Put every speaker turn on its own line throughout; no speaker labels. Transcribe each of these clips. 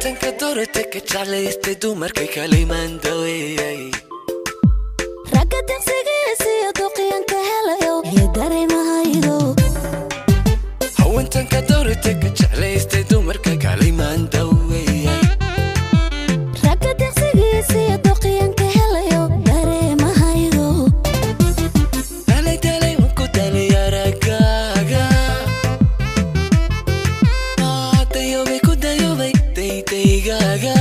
haweentanka doorata ka jeclaystay dumarkay kala imaandaweyay
ragga deqsigiisa iyo duqiyanka helayo iyo dareemahaydo
haweentanka doorata ka jeclaystay dumarkay kala imaandaweyay
ragga deqsigiisa iyo duqiyanka helayo dareemahaydo
dalay dalay wanku dalay aragaaga dayobay ku dayobay daydaygaga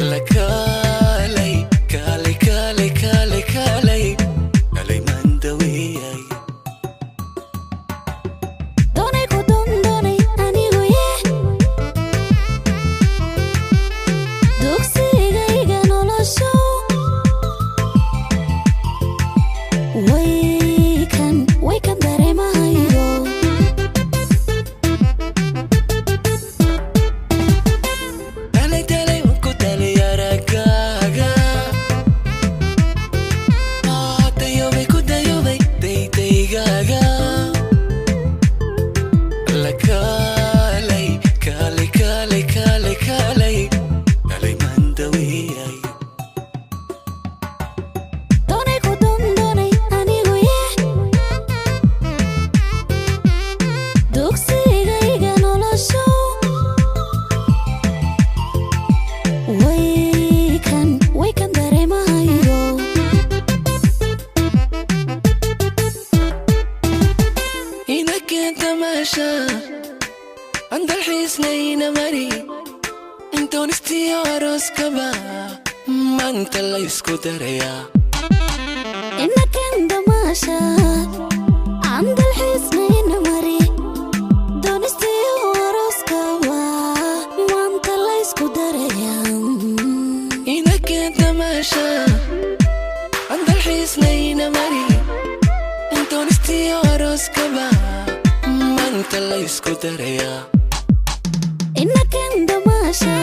la kaalay kaalay kaalay kaalay kaalay kaalay mandaweyay
doonay ku doondoonay anigu yeh dugsigayga nolosho way kan dareemahaydo
dalay dalay wanku dalay aragaaga dayobay ku dayobay daydaygaga la kaalay kaalay kaalay kaalay kaalay kaalay mandaweyay
doonay ku doondoonay anigu yeh dugsigayga nolosho way kan dareemahaydo
inakeen tamaasha andal xiisnayna mari intoonistiyo arooskaba maanta la isku darayaa
inakan damaasha andal xiisnayna mari doonistiyo arooska waa maanta la isku darayaa
inakeen tamaasha andal xiisnayna mari intoonistiyo arooskaba maanta la isku darayaa
inakan damaasha